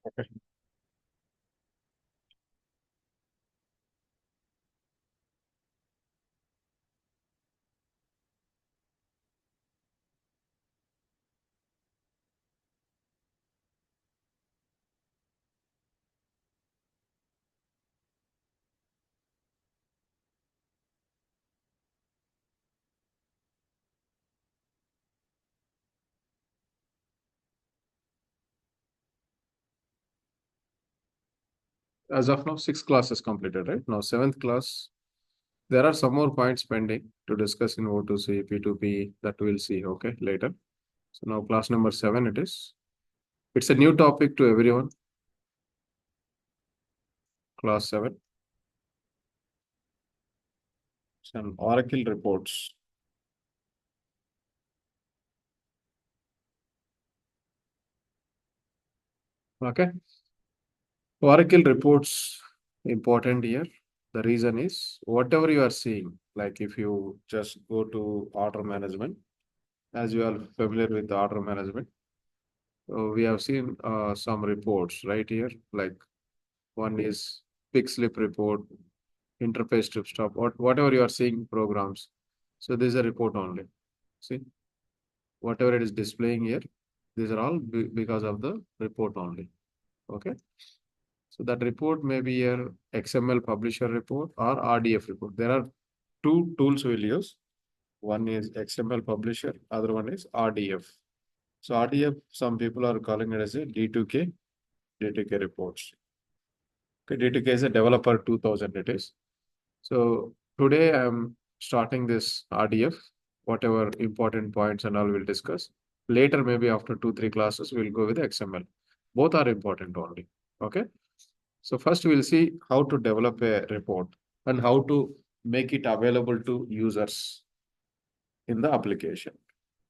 Okay. As of now, 6 classes completed, right? Now, seventh class, there are some more points pending to discuss in O2C, P2P that we'll see, okay, later. So now class number 7 it is. It's a new topic to everyone. Class 7. It's an Oracle reports. Okay. Oracle reports important here. The reason is whatever you are seeing, like if you just go to order management, as you are familiar with the order management, we have seen some reports right here, like one is pick slip report, interface strip stop, whatever you are seeing programs. So this is a report only. See, whatever it is displaying here, these are all because of the report only. Okay. So that report may be your XML publisher report or RDF report. There are two tools we'll use. One is XML publisher, other one is RDF. So RDF, some people are calling it as a D2K reports. Okay, D2K is a developer 2000 it is. So today I'm starting this RDF, whatever important points and all we'll discuss. Later, maybe after 2, 3 classes, we'll go with XML. Both are important only. Okay. So first we'll see how to develop a report and how to make it available to users in the application.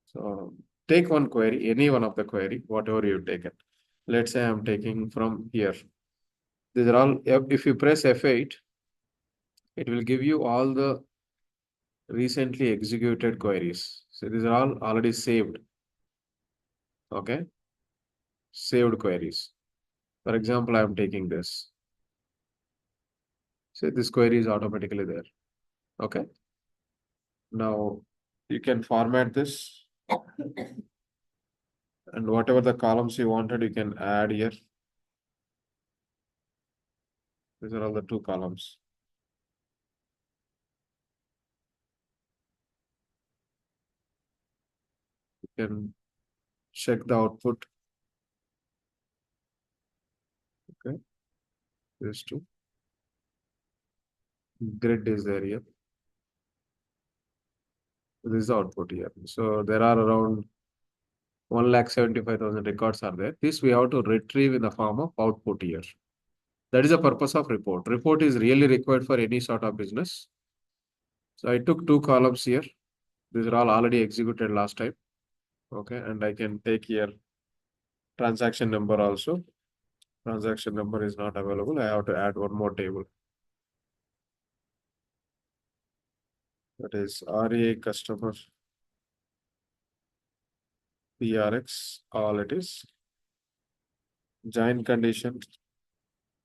So take one query, any one of the query, whatever you've taken. Let's say I'm taking from here. These are all, if you press F8, it will give you all the recently executed queries. So these are all already saved. Okay. Saved queries. For example, I'm taking this. So this query is automatically there. Okay. Now you can format this and whatever the columns you wanted, you can add here. These are all the 2 columns. You can check the output. Okay. These two. Grid is there here. This is the output here. So there are around 1,75,000 records are there. This we have to retrieve in the form of output here. That is the purpose of report. Report is really required for any sort of business. So I took 2 columns here. These are all already executed last time. Okay. And I can take here transaction number also. Transaction number is not available. I have to add one more table. That is RA customer PRX, all it is. Join condition,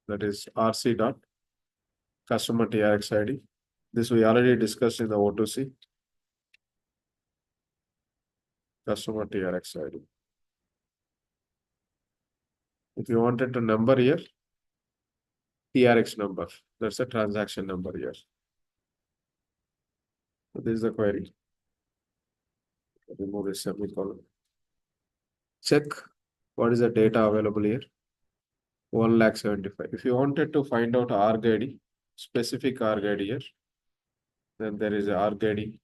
that is RC dot customer TRX ID. This we already discussed in the O2C. Customer TRX ID. If you wanted to number here, TRX number, that's a transaction number here. So this is the query. Remove this semicolon. Check what is the data available here. 1,75,000. If you wanted to find out ARG ID, specific ARG ID here, then there is a ARG ID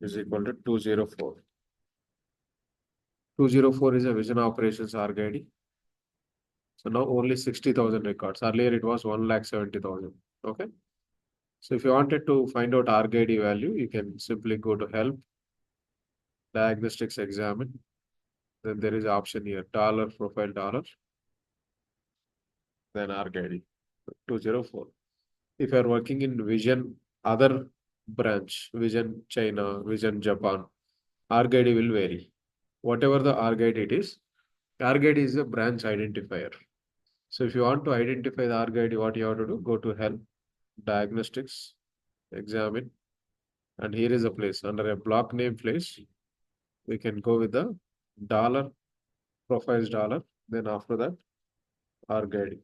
is equal to 204. 204 is a vision operations ARG ID. So now only 60,000 records. Earlier it was 1,70,000. Okay. So if you wanted to find out ARG ID value, you can simply go to help, diagnostics examine. Then there is an option here, dollar profile dollar, then ARG ID 204. If you are working in Vision other branch, Vision China, Vision Japan, ARG ID will vary. Whatever the ARG ID it is, ARG ID is a branch identifier. So if you want to identify the RGID, what you have to do, go to help, diagnostics, examine, and here is a place under a block name place. We can go with the dollar, profiles dollar. Then after that, RGID.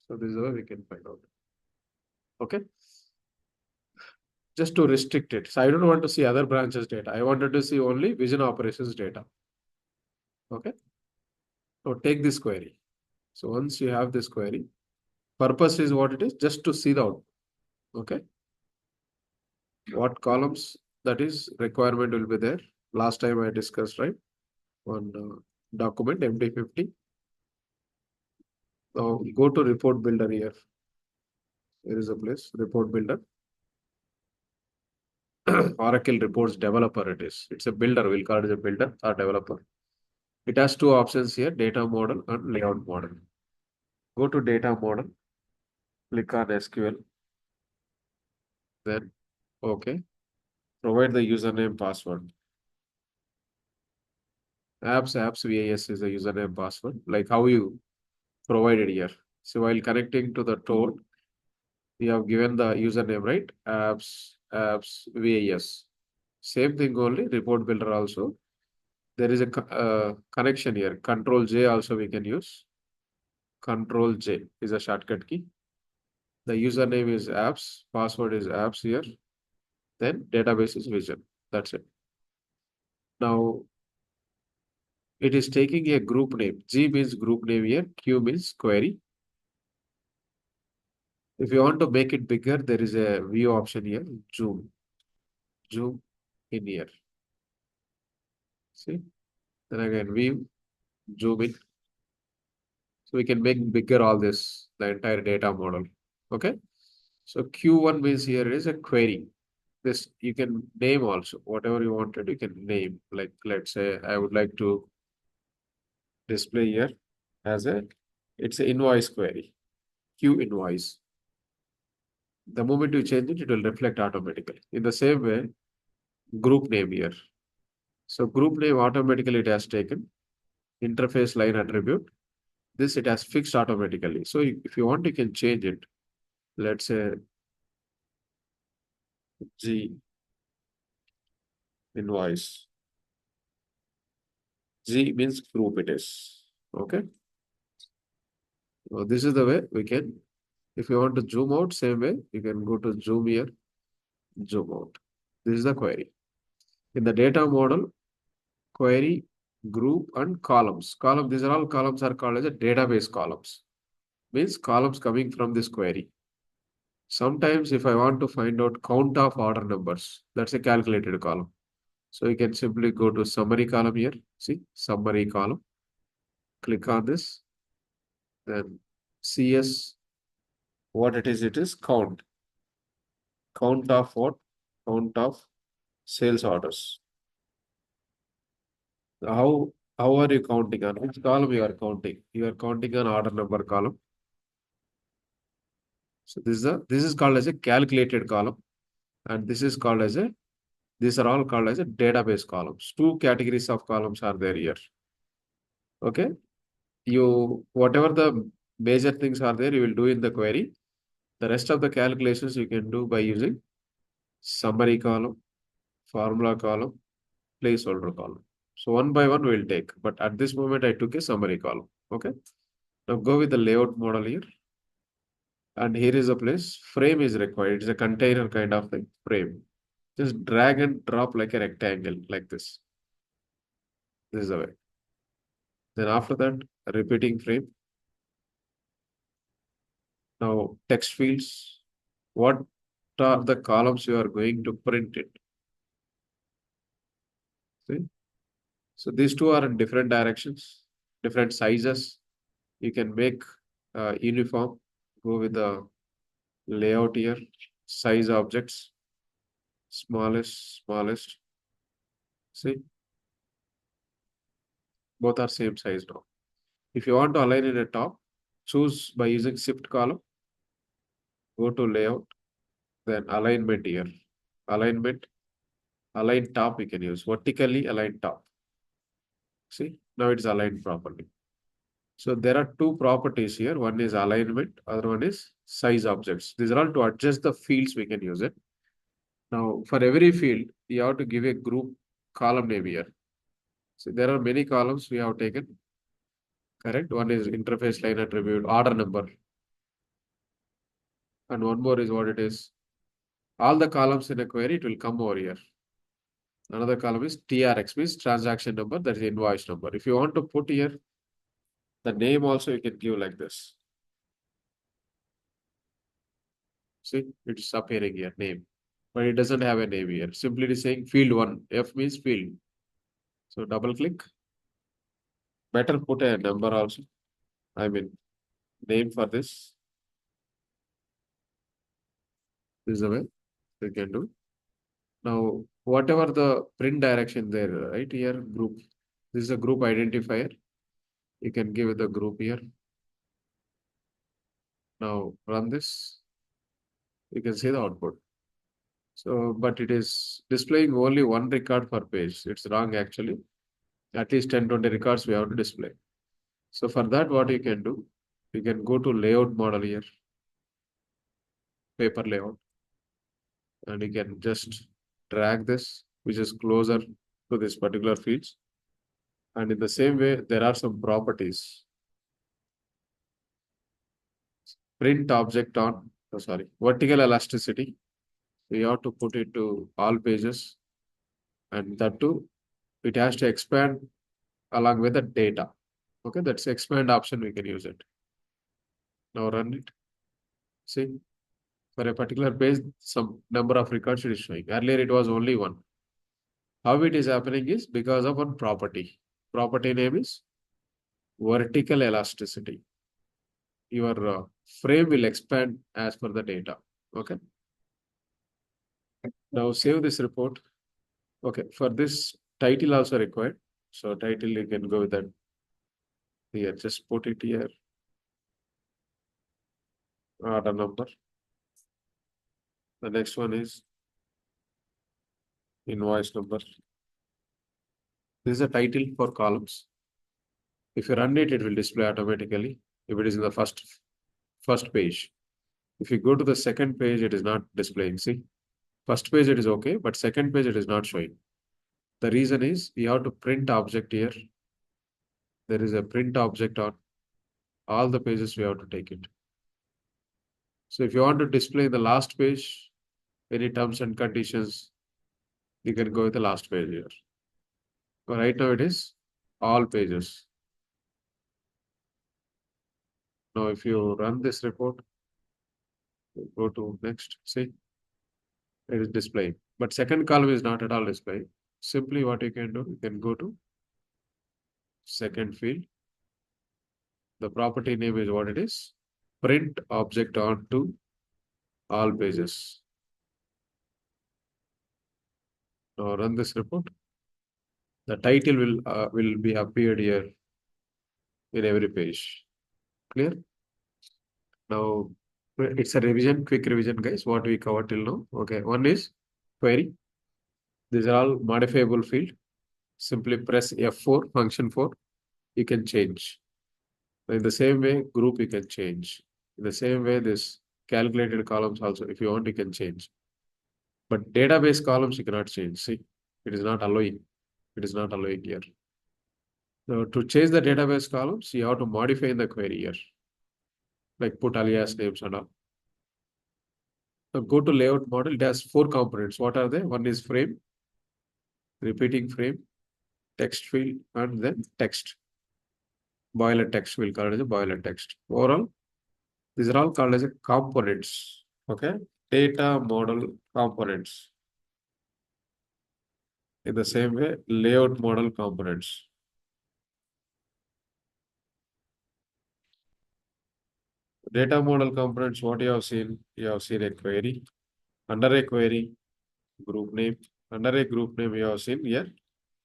So this is how we can find out. Okay. Just to restrict it. So I don't want to see other branches data. I wanted to see only vision operations data. Okay. So take this query. So once you have this query, purpose is what it is, just to see the output. Okay. What columns that is requirement will be there. Last time I discussed, right? On document MD50. Now go to report builder here. Here is a place, report builder. Oracle reports developer it is. It's a builder. We'll call it a builder or developer. It has two options here, data model and layout model. Go to data model, click on SQL, then OK. Provide the username password. Apps VAS is the username password, like how you provided here. So while connecting to the tool, we have given the username, right? Apps VAS. Same thing only, report builder also. There is a connection here. Control J also we can use. Control J is a shortcut key. The username is apps, password is apps here. Then database is vision. That's it. Now it is taking a group name. G means group name here. Q means query. If you want to make it bigger, there is a view option here. Zoom. Zoom in here. See? Then again view, zoom in. So we can make bigger all this, the entire data model. Okay. So Q1 means here is a query. This you can name also. Whatever you wanted, you can name. Like let's say I would like to display here as it's an invoice query. Q invoice. The moment you change it, it will reflect automatically. In the same way, group name here. So group name automatically it has taken. Interface line attribute. This it has fixed automatically. So if you want, you can change it. Let's say G invoice. G means group it is. Okay. So this is the way we can, if you want to zoom out, same way, you can go to zoom here, zoom out. This is the query. In the data model, query, group, and columns. Column, these are all columns are called as a database columns. Means columns coming from this query. Sometimes if I want to find out count of order numbers, that's a calculated column. So you can simply go to summary column here. See, summary column. Click on this. Then CS, what it is count. Count of what? Count of sales orders. How are you counting on which column you are counting? You are counting on order number column. So this is called as a calculated column, and this is called as a these are all called as a database columns. Two categories of columns are there here. Okay, you whatever the major things are there, you will do in the query. The rest of the calculations you can do by using summary column, formula column, placeholder column. So one by one we'll take, but at this moment I took a summary column. Okay. Now go with the layout model here. And here is a place. Frame is required. It's a container kind of thing. Frame. Just drag and drop like a rectangle like this. This is the way. Then after that, repeating frame. Now text fields. What are the columns you are going to print it? See? So these two are in different directions, different sizes. You can make uniform. Go with the layout here. Size objects. Smallest. See? Both are same size now. If you want to align in a top, choose by using shift column, go to layout, then alignment here. Alignment, align top we can use. Vertically align top. See, now it's aligned properly. So there are two properties here. One is alignment, other one is size objects. These are all to adjust the fields we can use it. Now, for every field, you have to give a group column name here. So there are many columns we have taken, correct? One is interface line attribute, order number, and one more is what it is. All the columns in a query, it will come over here. Another column is TRX, means transaction number, that is invoice number. If you want to put here the name also, you can give like this. See, it's appearing here, name. But it doesn't have a name here. Simply it is saying field 1. F means field. So double click. Better put a number also. I mean, name for this. This is the way we can do. Now, whatever the print direction there, right here, group. This is a group identifier. You can give it the group here. Now run this. You can see the output. So, but it is displaying only one record per page. It's wrong actually. At least 10, 20 records we have to display. So for that, what you can do, you can go to layout model here, paper layout, and you can just drag this, which is closer to this particular fields. And in the same way, there are some properties. Print object on, oh, sorry, vertical elasticity. We have to put it to all pages, and that too, it has to expand along with the data. Okay, that's expand option, we can use it. Now run it. See, for a particular page, some number of records it is showing. Earlier it was only one. How it is happening is because of one property. Property name is vertical elasticity. Your frame will expand as per the data. Okay. Now save this report. Okay. For this title also required. So title you can go with that. Here, just put it here. Order number. The next one is invoice number. This is a title for columns. If you run it, it will display automatically. If it is in the first page. If you go to the second page, it is not displaying. See, first page it is okay, but second page it is not showing. The reason is you have to print object here. There is a print object on all the pages we have to take it. So if you want to display the last page, any terms and conditions, you can go with the last page here. But right now it is all pages. Now if you run this report, go to next, see, it is displaying. But second column is not at all displaying. Simply what you can do, you can go to second field. The property name is what it is. Print object on to all pages. Now run this report. The title will be appeared here in every page. Clear? Now it's a revision, quick revision, guys. What we covered till now. Okay, one is query. These are all modifiable field. Simply press F4, function 4. You can change. In the same way, group you can change. In the same way, this calculated columns also, if you want, you can change. But database columns you cannot change. See, it is not allowing. It is not allowing here. Now, to change the database columns, you have to modify in the query here, like put alias names and all. Now, go to layout model. It has 4 components. What are they? One is frame, repeating frame, text field, and then text. Boiler text will call it as a boiler text. Overall, these are all called as a components. Okay, data model components. In the same way, layout model components. Data model components, what you have seen a query. Under a query, group name. Under a group name, you have seen here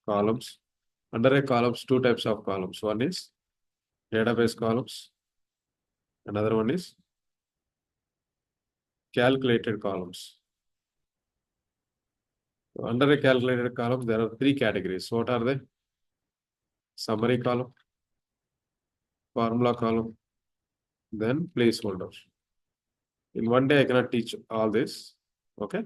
columns. Under a columns, 2 types of columns. One is database columns. Another one is calculated columns. So under a calculated column, there are 3 categories. What are they? Summary column, formula column, then placeholder. In one day, I cannot teach all this. Okay.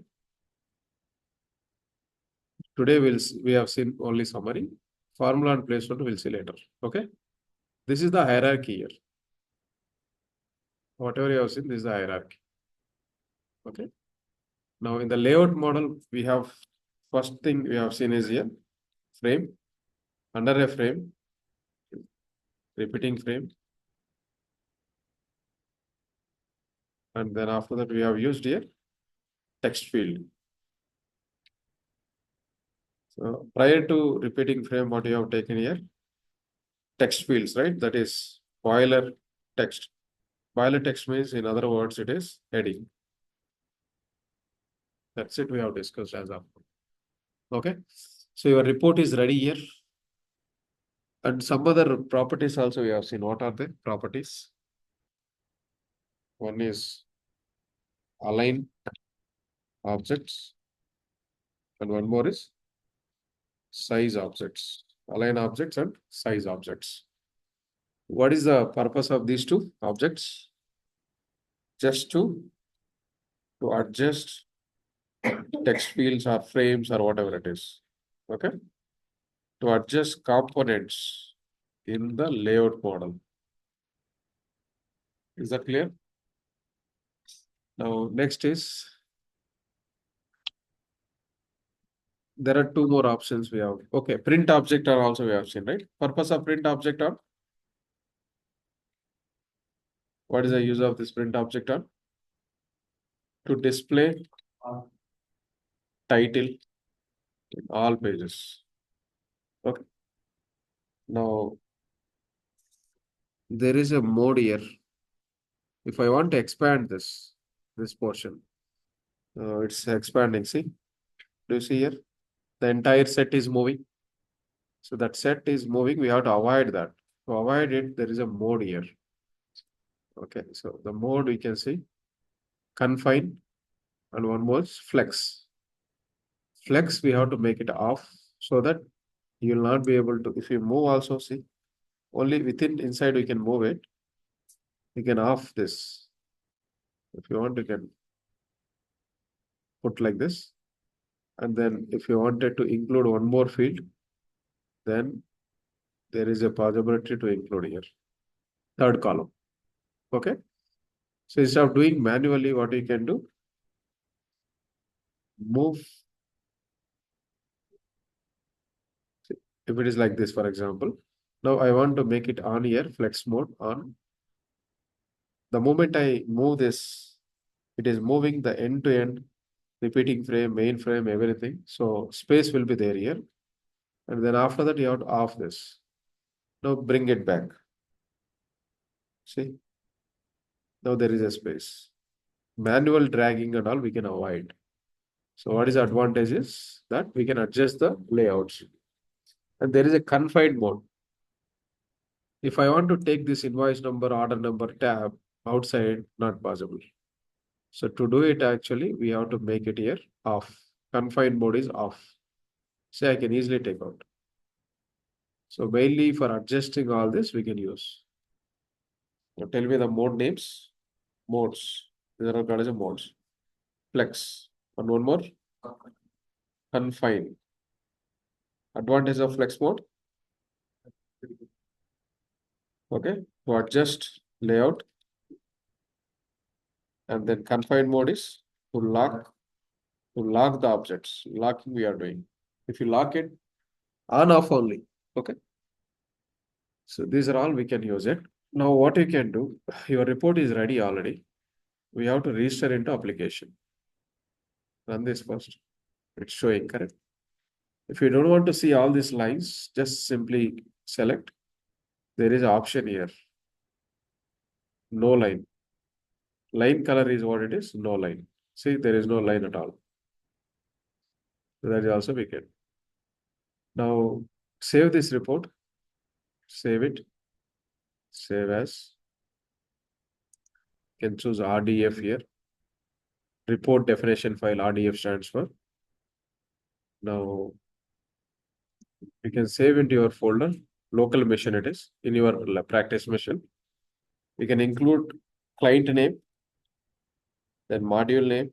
Today we have seen only summary. Formula and placeholder we'll see later. Okay. This is the hierarchy here. Whatever you have seen, this is the hierarchy. Okay. Now in the layout model, we have first thing we have seen is here frame, under a frame, repeating frame, and then after that we have used here text field. So prior to repeating frame, what you have taken here, text fields, right? That is boiler text. Boiler text means, in other words, it is heading. That's it we have discussed as of now. Okay. So your report is ready here. And some other properties also we have seen. What are the properties? One is align objects, and one more is size objects. Align objects and size objects. What is the purpose of these two objects? Just to adjust text fields or frames or whatever it is. Okay. To adjust components in the layout model. Is that clear? Now, next is there are two more options we have. Okay, print object are also we have seen, right? Purpose of print object are, what is the use of this print object are? To display title in all pages. Okay. Now, there is a mode here. If I want to expand this portion, it's expanding. See, do you see here? The entire set is moving. So that set is moving. We have to avoid that. To avoid it, there is a mode here. Okay, so the mode we can see confine, and one more is flex. Flex, we have to make it off so that you will not be able to, if you move also, see, only within inside we can move it. You can off this. If you want, you can put like this. And then if you wanted to include one more field, then there is a possibility to include here. Third column. Okay. So instead of doing manually, what you can do, move. If it is like this, for example, now I want to make it on here, flex mode on. The moment I move this, it is moving the end to end, repeating frame, main frame, everything. So space will be there here. And then after that, you have to off this. Now bring it back. See, now there is a space. Manual dragging and all we can avoid. So what is the advantage is that we can adjust the layouts. And there is a confined mode. If I want to take this invoice number, order number tab outside, not possible. So to do it, actually, we have to make it here off. Confined mode is off. Say I can easily take out. So mainly for adjusting all this, we can use. Now tell me the mode names. Modes. These are all called as modes. Flex. And one more. Confine. Advantage of flex mode. Okay. To adjust layout. And then confined mode is to lock the objects. Locking we are doing. If you lock it, on off only. Okay. So these are all we can use it. Now what you can do, your report is ready already. We have to register into application. Run this first. It's showing, correct? If you don't want to see all these lines, just simply select. There is an option here. No line. Line color is what it is, no line. See, there is no line at all. So that is also we can. Now save this report. Save it. Save as. You can choose RDF here. Report definition file RDF stands for. Now you can save into your folder. local machine it is in your practice machine. You can include client name, then module name,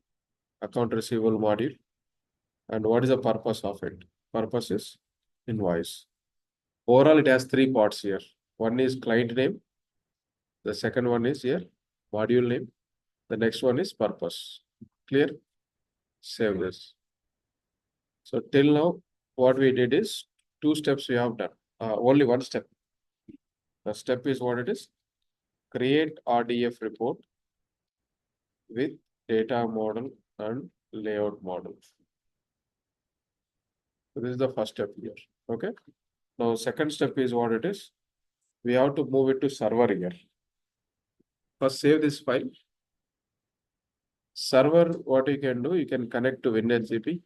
account receivable module, and what is the purpose of it? Purpose is invoice. Overall, it has three parts here. One is client name. The second one is here module name. The next one is purpose. Clear? Save this. So till now, what we did is two steps we have done. Only one step. The step is what it is. Create RDF report with data model and layout model. So this is the first step here. Okay. Now, second step is what it is. We have to move it to server here. First, save this file. Server, what you can do, you can connect to WinSCP.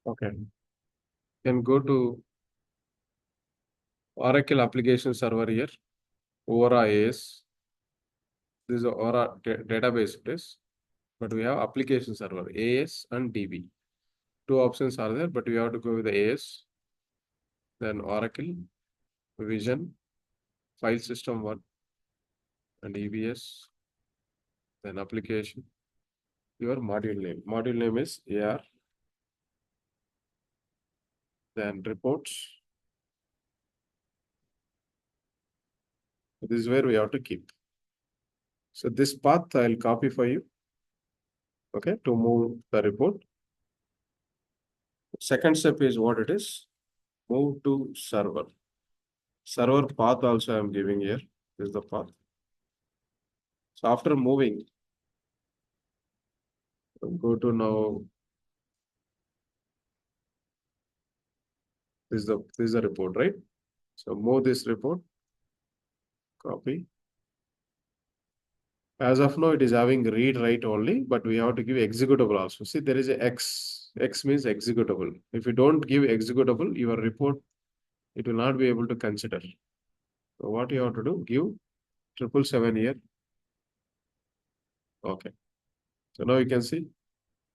Okay. You can go to Oracle application server here, Ora AS. This is the Ora database it is, but we have application server, AS and DB. Two options are there, but we have to go with the AS, then Oracle, Vision, File System 1, and EBS, then application. Your module name. Module name is AR, then reports. This is where we have to keep. So this path I'll copy for you. Okay, to move the report. Second step is what it is. Move to server. Server path also I'm giving here. This is the path. So after moving, go to now. This is the report, right? So move this report. Copy. As of now, it is having read write only, but we have to give executable also. See, there is a X. X means executable. If you don't give executable, your report, it will not be able to consider. So what you have to do, give 777 here. Okay. So now you can see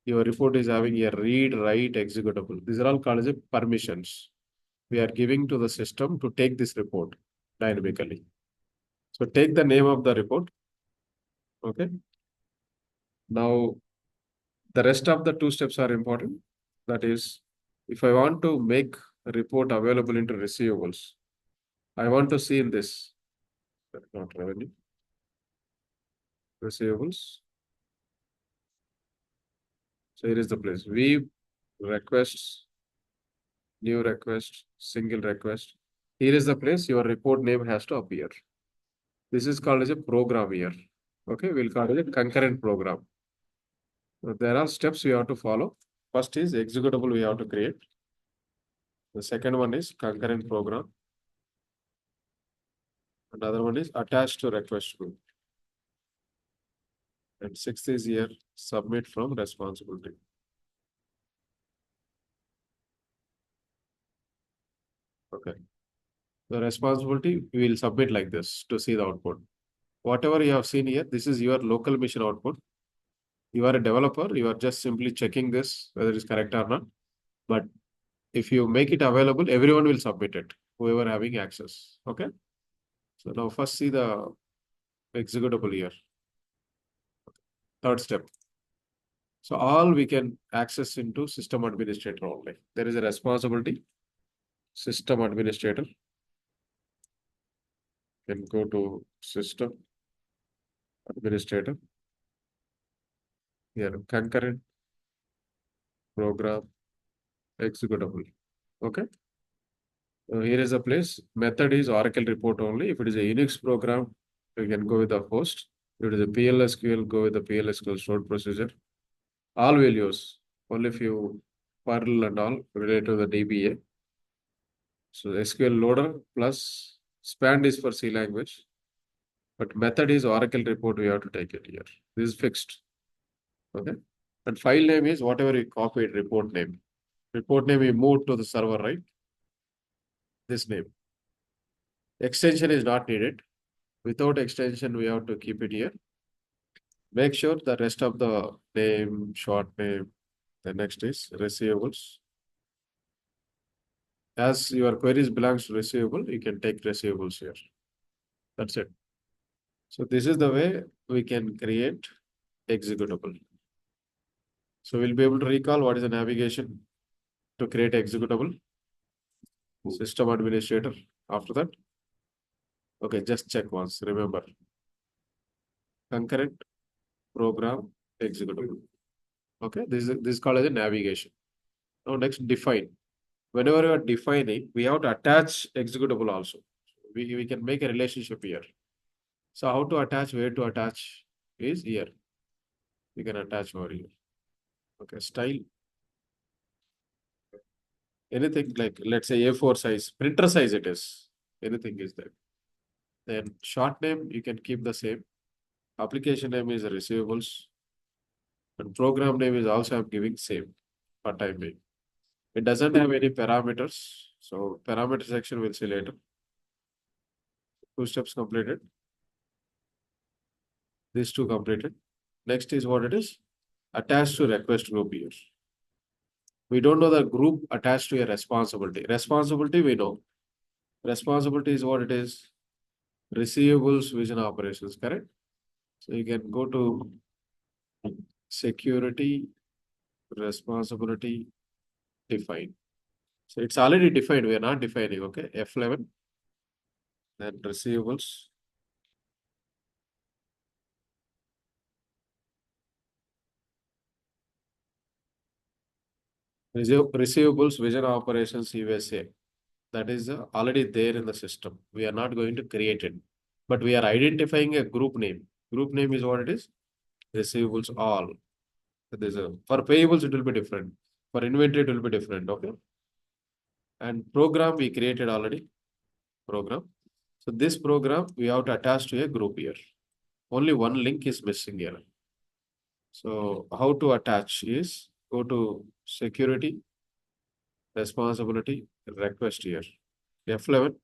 your report is having a read, write, executable. These are all called as a permissions. We are giving to the system to take this report dynamically. So take the name of the report. Okay. Now, the rest of the two steps are important. That is, if I want to make a report available into receivables, I want to see in this, not revenue, receivables. So here is the place. View requests, new request, single request. Here is the place your report name has to appear. This is called as a program here. Okay, we'll call it a concurrent program. So there are steps we have to follow. First is executable we have to create. The second one is concurrent program. Another one is attached to request group. And sixth is here, submit from responsibility. Okay. The responsibility, we will submit like this to see the output. Whatever you have seen here, this is your local mission output. You are a developer, you are just simply checking this, whether it's correct or not. But if you make it available, everyone will submit it, whoever having access. Okay. So now first see the executable here. Third step. So all we can access into system administrator only. There is a responsibility, system administrator. Can go to system administrator. Here, concurrent program executable. Okay. Here is a place. Method is Oracle report only. If it is a Unix program, you can go with the host. If it is a PLSQL, go with the PLSQL stored procedure. All values, only few Perl and all related to the DBA. So SQL loader plus span is for C language, but method is Oracle report. We have to take it here. This is fixed. Okay. And file name is whatever you copied, report name. Report name we moved to the server, right? This name. Extension is not needed. Without extension, we have to keep it here. Make sure the rest of the name, short name, the next is receivables. As your queries belongs to receivable, you can take receivables here. That's it. So this is the way we can create executable. So we'll be able to recall what is the navigation to create executable. System administrator. After that, okay, just check once. Remember, concurrent program executable. Okay, this is called as a navigation. Now next, define. Whenever you are defining, we have to attach executable also. We can make a relationship here. So how to attach, where to attach is here. We can attach over here. Okay, style. Anything like, let's say A4 size, printer size it is. Anything is there. Then short name, you can keep the same. Application name is receivables. And program name is also I'm giving same for time being. It doesn't have any parameters. So parameter section we'll see later. 2 steps completed. These 2 completed. Next is what it is. Attached to request group here. We don't know the group attached to a responsibility. Responsibility we know. Responsibility is what it is. Receivables vision operations, correct? So you can go to security, responsibility, define. So it's already defined. We are not defining, okay? F11, then receivables. Receivables vision operations USA. That is already there in the system. We are not going to create it, but we are identifying a group name. Group name is what it is. Receivables all. For payables, it will be different. For inventory, it will be different. Okay. And program we created already. Program. So this program we have to attach to a group here. Only one link is missing here. So how to attach is go to security, responsibility, request here. F11,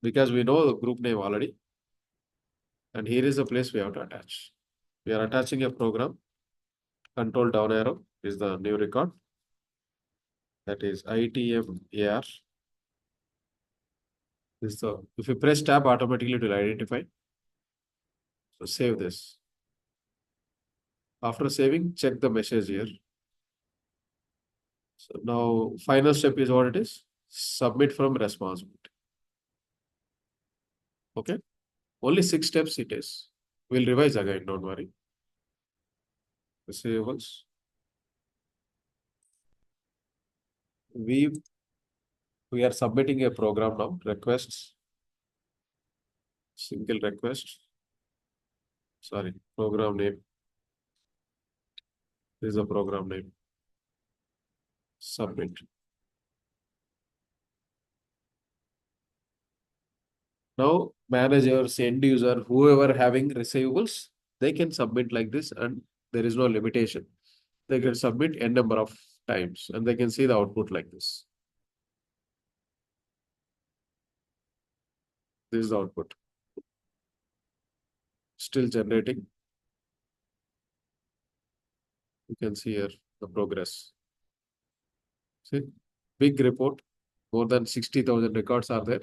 because we know the group name already. And here is the place we have to attach. We are attaching a program. Control down arrow is the new record. That is ITMAR. If you press tab, automatically it will identify. So save this. After saving, check the message here. So now final step is what it is. Submit from responsibility. Okay. Only 6 steps it is. We'll revise again, don't worry. Receivables. We are submitting a program now. Requests. Single request. Sorry, program name. This is a program name. Submit. Now, managers, end user, whoever having receivables, they can submit like this and there is no limitation. They can submit n number of times and they can see the output like this. This is the output. Still generating. You can see here the progress. See, big report, more than 60,000 records are there.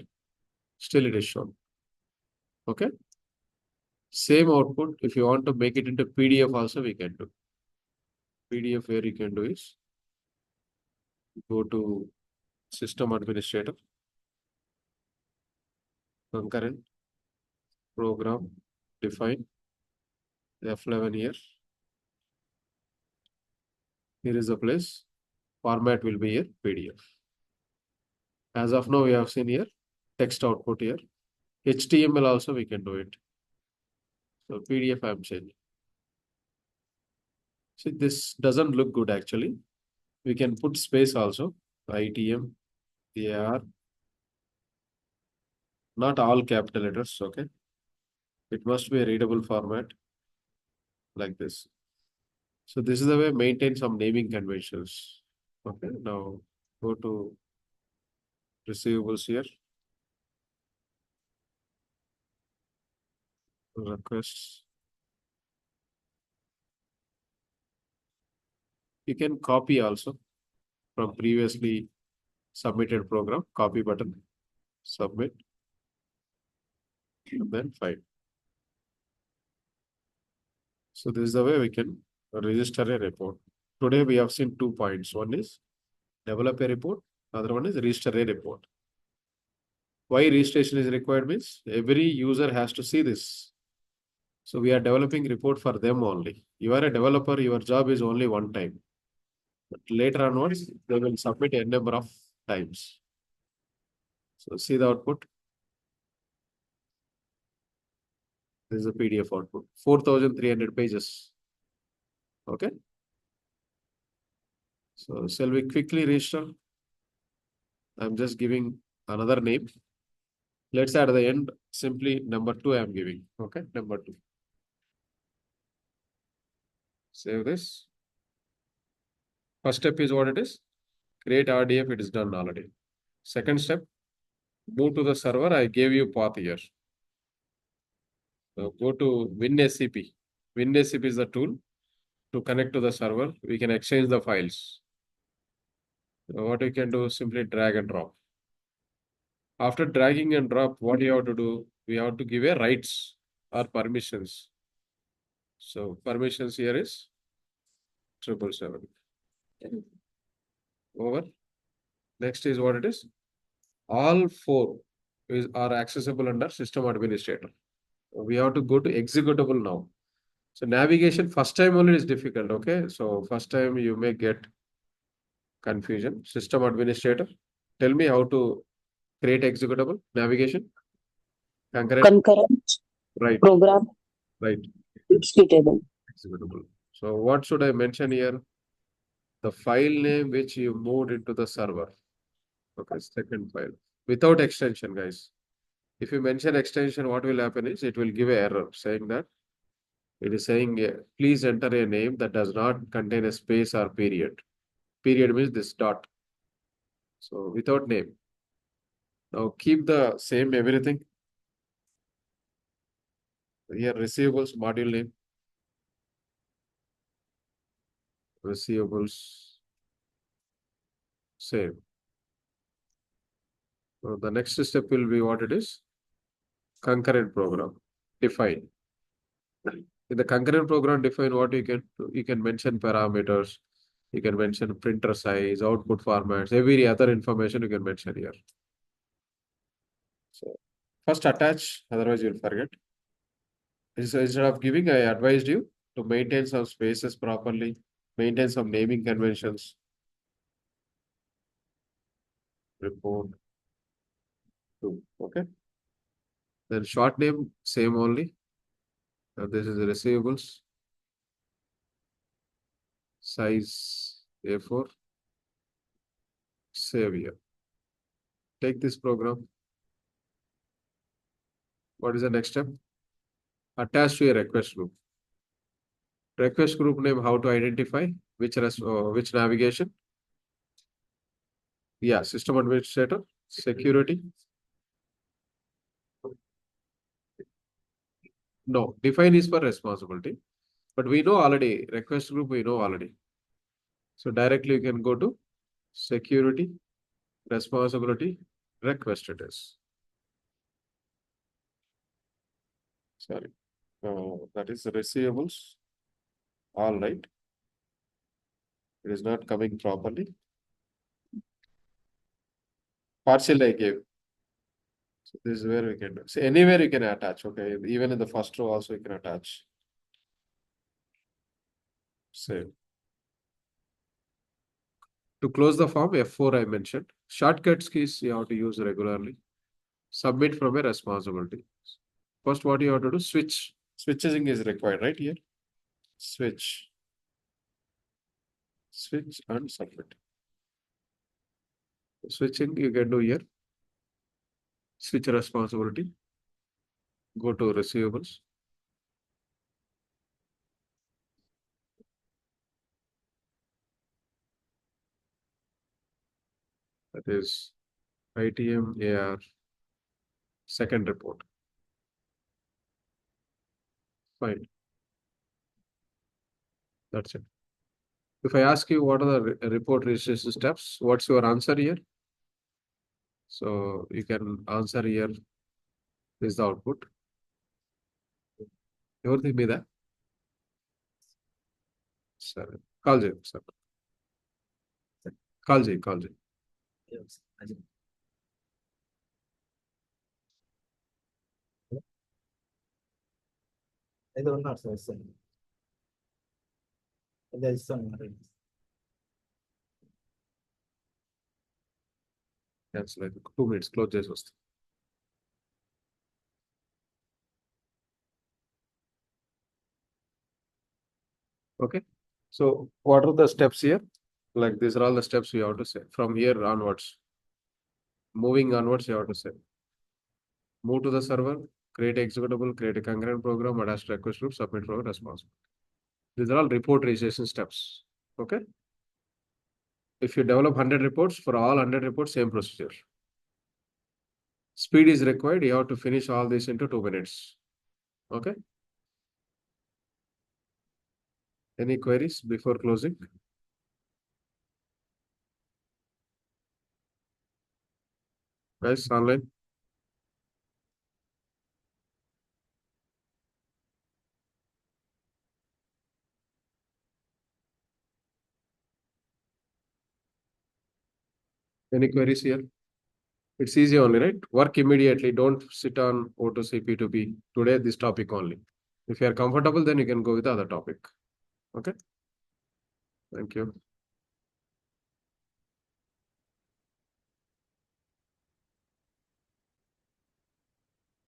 Still it is shown. Okay. Same output. If you want to make it into PDF also, we can do. PDF where you can do is go to System Administrator, Concurrent, Program, Define, F11 here. Here is the place. Format will be here, PDF. As of now, we have seen here, text output here. HTML also we can do it. So PDF I'm changing. See, this doesn't look good actually. We can put space also. ITM, AR, not all capital letters, okay? It must be a readable format like this. So this is the way maintain some naming conventions. Okay, now go to receivables here, requests. You can copy also from previously submitted program, copy button, submit, and then file. So this is the way we can register a report. Today we have seen 2 points. One is develop a report, other one is register a report. Why registration is required means every user has to see this. So we are developing report for them only. You are a developer, your job is only one time. But later onwards, they will submit a number of times. So see the output. This is a PDF output. 4,300 pages. Okay. So shall we quickly register? I'm just giving another name. Let's say at the end, simply number 2 I'm giving. Okay, number 2. Save this. First step is what it is. Create RDF, it is done already. Second step, move to the server. I gave you path here. So go to WinSCP. WinSCP is the tool to connect to the server. We can exchange the files. So what we can do, simply drag and drop. After dragging and drop, what you have to do? We have to give a rights or permissions. So permissions here is 777. Over. Next is what it is. All 4 are accessible under system administrator. We have to go to executable now. So navigation first time only is difficult. Okay. So first time you may get confusion. System administrator. Tell me how to create executable navigation. Concurrent. Concurrent Right. program Right. executable. Executable. So what should I mention here? The file name which you moved into the server. Okay. Second file without extension, guys. If you mention extension, what will happen is it will give an error saying that it is saying, please enter a name that does not contain a space or period. Period means this dot. So without name. Now keep the same everything. Here receivables module name. Receivables. Save. So the next step will be what it is. Concurrent program. Define. In the concurrent program, define what you can do. You can mention parameters. You can mention printer size, output formats, every other information you can mention here. So first attach, otherwise you'll forget. Instead of giving, I advised you to maintain some spaces properly, maintain some naming conventions. Report to, okay. Then short name, same only. This is the receivables. Size A4. Save here. Take this program. What is the next step? Attach to a request group. Request group name, how to identify which navigation? Yeah, system administrator, security. No, define is for responsibility, but we know already, request group we know already. So directly you can go to security, responsibility, request it is. Sorry, that is receivables. All right. It is not coming properly. Partial I gave. So this is where we can do. So anywhere you can attach. Okay. Even in the first row also you can attach. Same. To close the form, F4 I mentioned. Shortcuts keys you have to use regularly. Submit from a responsibility. First, what you have to do, switch. Switching is required, right here. Switch. Switch and submit. Switching you can do here. Switch responsibility. Go to receivables. That is ITM AR second report. Fine. That's it. If I ask you what are the report registration steps, what's your answer here? So you can answer here is the output. Everything be there. Sir, call Jay, sir. Call Jay, call Jay. ఏదో ఉన్నారు sir ఇస్తాను అదే ఇస్తాను మరి Cancel. 2 minutes. Close చేసి వస్తా. Okay. So what are the steps here? Like these are all the steps you have to say from here onwards. Moving onwards, you have to say. Move to the server, create executable, create a concurrent program, attach request group, submit from response. These are all report registration steps. Okay. If you develop 100 reports, for all 100 reports, same procedure. Speed is required. You have to finish all this into 2 minutes. Okay. Any queries before closing? Guys, online? Any queries here? It's easy only, right? Work immediately. Don't sit on O2C, P2P. Today, this topic only. If you are comfortable, then you can go with the other topic. Okay. Thank you.